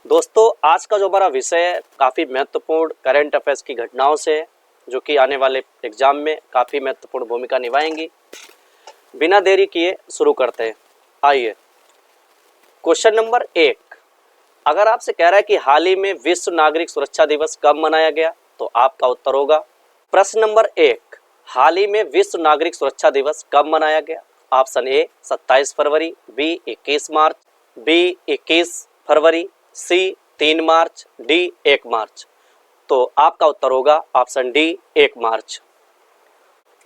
दोस्तों, आज का जो हमारा विषय है काफ़ी महत्वपूर्ण करंट अफेयर्स की घटनाओं से है, जो कि आने वाले एग्जाम में काफ़ी महत्वपूर्ण भूमिका निभाएंगी। बिना देरी किए शुरू करते हैं। आइए, क्वेश्चन नंबर 1। अगर आपसे कह रहा है कि हाल ही में विश्व नागरिक सुरक्षा दिवस कब मनाया गया, तो आपका उत्तर होगा। प्रश्न नंबर 1, हाल ही में विश्व नागरिक सुरक्षा दिवस कब मनाया गया? ऑप्शन ए 27 फरवरी, बी 21 मार्च, बी 21 फरवरी, सी 3 मार्च, डी 1 मार्च। तो आपका उत्तर होगा ऑप्शन डी 1 मार्च।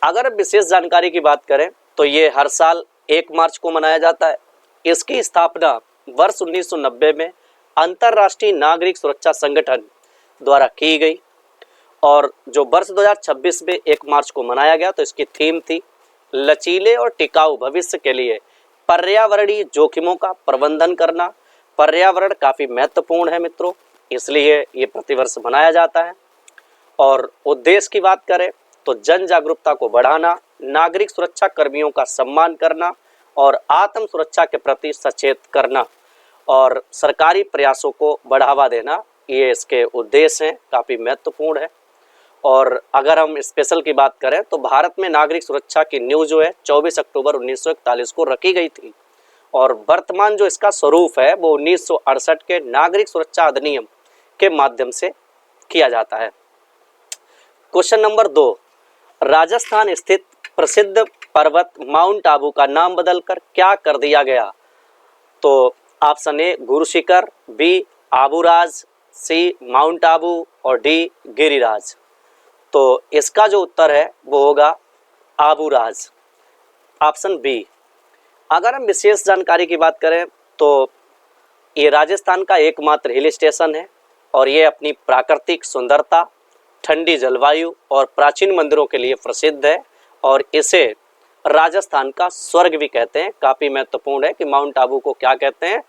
अगर विशेष जानकारी की बात करें तो ये हर साल 1 मार्च को मनाया जाता है। इसकी स्थापना वर्ष 1990 में अंतर्राष्ट्रीय नागरिक सुरक्षा संगठन द्वारा की गई और जो वर्ष 2026 में 1 मार्च को मनाया गया तो इसकी थीम थी लचीले और टिकाऊ भविष्य के लिए पर्यावरणीय जोखिमों का प्रबंधन करना। पर्यावरण काफ़ी महत्वपूर्ण है मित्रों, इसलिए ये प्रतिवर्ष मनाया जाता है। और उद्देश्य की बात करें तो जन जागरूकता को बढ़ाना, नागरिक सुरक्षा कर्मियों का सम्मान करना और आत्म सुरक्षा के प्रति सचेत करना और सरकारी प्रयासों को बढ़ावा देना, ये इसके उद्देश्य हैं, काफ़ी महत्वपूर्ण है। और अगर हम स्पेशल की बात करें तो भारत में नागरिक सुरक्षा की नींव जो है 24 अक्टूबर 1941 को रखी गई थी और वर्तमान जो इसका स्वरूप है वो 1968 के नागरिक सुरक्षा अधिनियम के माध्यम से किया जाता है। क्वेश्चन नंबर 2, राजस्थान स्थित प्रसिद्ध पर्वत माउंट आबू का नाम बदलकर क्या कर दिया गया? तो option A Guru Shikhar, B आबूराज, C mount Abu और डी गिरिराज। तो इसका जो उत्तर है वो होगा आबूराज, ऑप्शन बी। अगर हम विशेष जानकारी की बात करें तो ये राजस्थान का एकमात्र हिल स्टेशन है और ये अपनी प्राकृतिक सुंदरता, ठंडी जलवायु और प्राचीन मंदिरों के लिए प्रसिद्ध है और इसे राजस्थान का स्वर्ग भी कहते हैं। काफ़ी महत्वपूर्ण है कि माउंट आबू को क्या कहते हैं,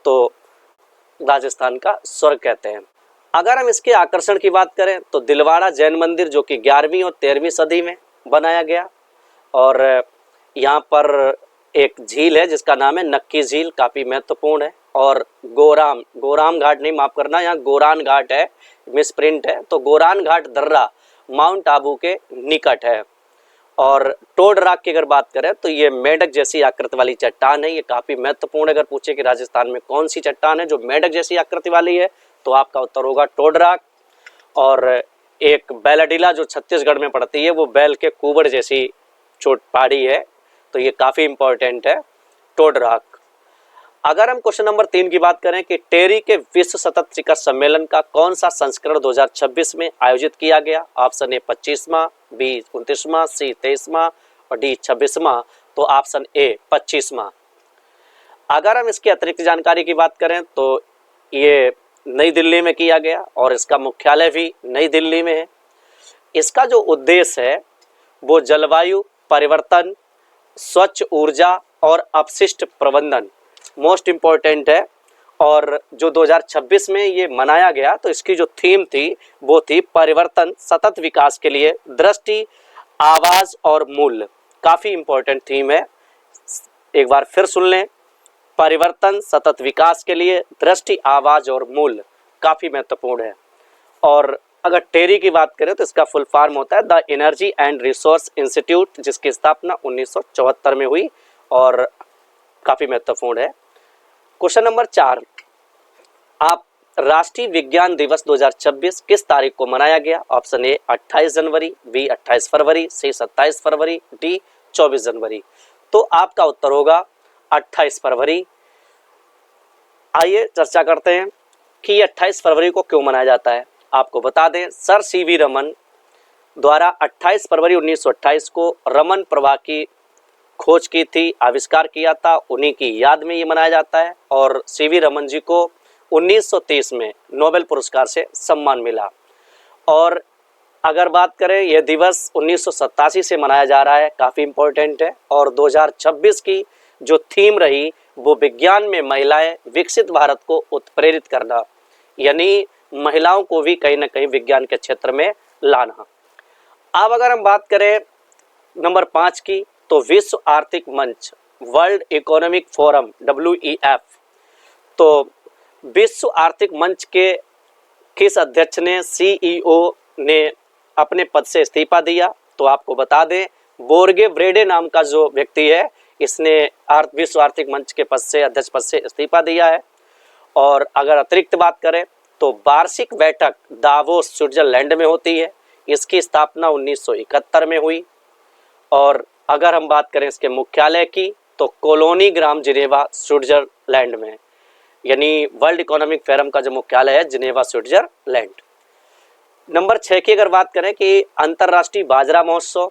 तो राजस्थान का स्वर्ग कहते हैं। अगर हम इसके आकर्षण की बात करें तो दिलवाड़ा जैन मंदिर जो कि 11वीं और 13वीं सदी में बनाया गया और यहाँ पर एक झील है जिसका नाम है नक्की झील, काफ़ी महत्वपूर्ण है। और गोराम घाट नहीं, माफ़ करना, यहाँ गोरान घाट है, मिसप्रिंट है, तो गोरान घाट दर्रा माउंट आबू के निकट है। और टोड रॉक की अगर बात करें तो ये मेढक जैसी आकृति वाली चट्टान है, ये काफ़ी महत्वपूर्ण है। अगर पूछे कि राजस्थान में कौन सी चट्टान है जो मेढक जैसी आकृति वाली है, तो आपका उत्तर होगा टोड रॉक। और एक बैलाडीला जो छत्तीसगढ़ में पड़ती है वो बैल के कुबड़ जैसी चोट पहाड़ी है, तो ये काफ़ी इंपॉर्टेंट है टोड रॉक। अगर हम क्वेश्चन नंबर 3 की बात करें कि टेरी के विश्व सतत शिखर सम्मेलन का कौन सा संस्करण 2026 में आयोजित किया गया? ऑप्शन ए 25वां, बी 29वां, सी 23वां और डी 26वां। तो ऑप्शन ए 25वां। अगर हम इसकी अतिरिक्त जानकारी की बात करें तो ये नई दिल्ली में किया गया और इसका मुख्यालय भी नई दिल्ली में है। इसका जो उद्देश्य है वो जलवायु परिवर्तन, स्वच्छ ऊर्जा और अपशिष्ट प्रबंधन मोस्ट इम्पोर्टेंट है। और जो 2026 में ये मनाया गया तो इसकी जो थीम थी वो थी परिवर्तन सतत विकास के लिए दृष्टि, आवाज़ और मूल्य। काफ़ी इम्पोर्टेंट थीम है, एक बार फिर सुन लें, परिवर्तन सतत विकास के लिए दृष्टि, आवाज़ और मूल्य, काफ़ी महत्वपूर्ण है। और अगर टेरी की बात करें तो इसका फुल फॉर्म होता है the energy and resource institute, जिसकी स्थापना 1974 में हुई और काफ़ी महत्वपूर्ण है। क्वेश्चन नंबर 4, आप राष्ट्रीय विज्ञान दिवस 2026 किस तारीख को मनाया गया? ऑप्शन ए 28 जनवरी, बी 28 फरवरी, सी 27 फरवरी, डी 24 जनवरी। तो आपका उत्तर होगा 28 फरवरी। आइए चर्चा करते हैं कि 28 फरवरी को क्यों मनाया जाता है। आपको बता दें, सर सीवी रमन द्वारा 28 फरवरी 1928 को रमन प्रवाह की खोज की थी, आविष्कार किया था, उन्हीं की याद में ये मनाया जाता है। और सीवी रमन जी को 1930 में नोबेल पुरस्कार से सम्मान मिला। और अगर बात करें, यह दिवस 1987 से मनाया जा रहा है, काफ़ी इम्पोर्टेंट है। और 2026 की जो थीम रही वो विज्ञान में महिलाएं, विकसित भारत को उत्प्रेरित करना, यानी महिलाओं को भी कहीं ना कहीं विज्ञान के क्षेत्र में लाना। अब अगर हम बात करें नंबर 5 की, तो विश्व आर्थिक मंच वर्ल्ड इकोनॉमिक फोरम WEF, तो विश्व आर्थिक मंच के किस अध्यक्ष ने सीईओ ने अपने पद से इस्तीफा दिया? तो आपको बता दें, बोर्गे ब्रेडे नाम का जो व्यक्ति है, इसने विश्व आर्थिक मंच के पद से, अध्यक्ष पद से इस्तीफा दिया है। और अगर अतिरिक्त बात करें तो वार्षिक बैठक दावोस स्विट्जरलैंड में होती है। इसकी स्थापना 1971 में हुई। और अगर हम बात करें इसके मुख्यालय की तो कोलोनी ग्राम जिनेवा स्विट्जरलैंड में, यानी वर्ल्ड इकोनॉमिक फोरम का जो मुख्यालय है जिनेवा स्विट्जरलैंड। नंबर 6 की अगर बात करें कि अंतर्राष्ट्रीय बाजरा महोत्सव,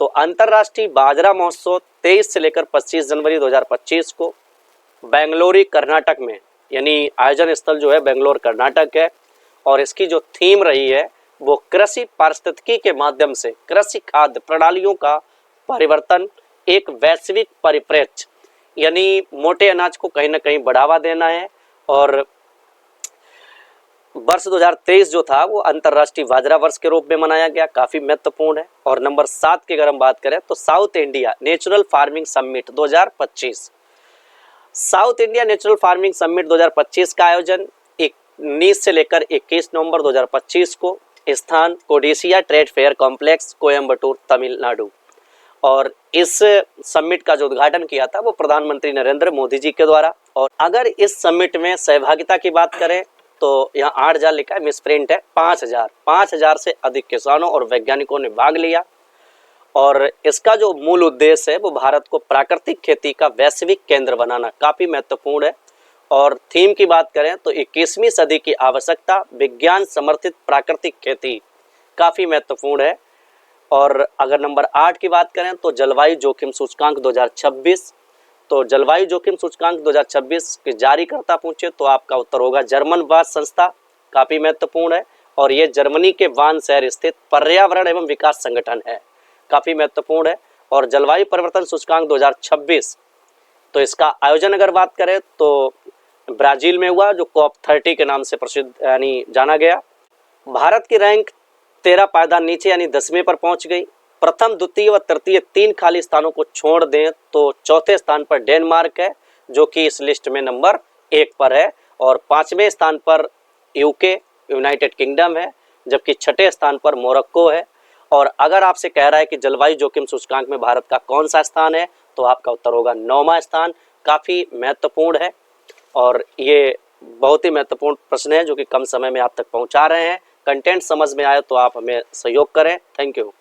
तो अंतर्राष्ट्रीय बाजरा महोत्सव 23 से लेकर 25 जनवरी 2025 को बेंगलुरु कर्नाटक में, यानी आयोजन स्थल जो है बेंगलोर कर्नाटक है। और इसकी जो थीम रही है वो कृषि पारिस्थितिकी के माध्यम से कृषि खाद्य प्रणालियों का परिवर्तन, एक वैश्विक परिप्रेक्ष्य, यानी मोटे अनाज को कहीं ना कहीं बढ़ावा देना है। और वर्ष 2023 जो था वो अंतर्राष्ट्रीय बाजरा वर्ष के रूप में मनाया गया, काफी महत्वपूर्ण है। और नंबर 7 की अगर हम बात करें तो south India natural farming summit 2025, south India natural farming summit 2025 का आयोजन 19 से लेकर 21 नवंबर 2025 को, स्थान Codissia trade fair complex, Coimbatore, Tamil Nadu. और इस समिट का जो उद्घाटन किया था वो प्रधानमंत्री नरेंद्र मोदी जी के द्वारा। और अगर इस समिट में सहभागिता की बात करें तो यहाँ 8,000 लिखा है, मिसप्रिंट है, 5,000 से अधिक किसानों और वैज्ञानिकों ने भाग लिया। और इसका जो मूल उद्देश्य है वो भारत को प्राकृतिक खेती का वैश्विक केंद्र बनाना, काफी महत्वपूर्ण है। और थीम की बात करें तो 21वीं सदी की आवश्यकता, विज्ञान समर्थित प्राकृतिक खेती, काफी महत्वपूर्ण है। और अगर नंबर 8 की बात करें तो जलवायु जोखिम सूचकांक 2026, तो जलवायु जोखिम सूचकांक 2026 के जारीकर्ता पूछे तो आपका उत्तर होगा जर्मन वास संस्था, काफी महत्वपूर्ण है। और ये जर्मनी के वान शहर स्थित पर्यावरण एवं विकास संगठन है, काफी महत्वपूर्ण है। और जलवायु परिवर्तन सूचकांक 2026, तो इसका आयोजन अगर बात करें तो ब्राजील में हुआ, जो COP30 के नाम से प्रसिद्ध यानी जाना गया। भारत की रैंक 13 पायदान नीचे यानी 10वें पर पहुंच गई। प्रथम, द्वितीय व तृतीय 3 खाली स्थानों को छोड़ दें तो चौथे स्थान पर डेनमार्क है, जो कि इस लिस्ट में नंबर 1 पर है। और 5वें स्थान पर यूके, यूनाइटेड किंगडम है, जबकि 6ठे स्थान पर मोरक्को है। और अगर आपसे कह रहा है कि जलवायु जोखिम सूचकांक में भारत का कौन सा स्थान है, तो आपका उत्तर होगा 9वां स्थान, काफ़ी महत्वपूर्ण है। और ये बहुत ही महत्वपूर्ण प्रश्न है जो कि कम समय में आप तक पहुंचा रहे हैं। कंटेंट समझ में आए तो आप हमें सहयोग करें। Thank you.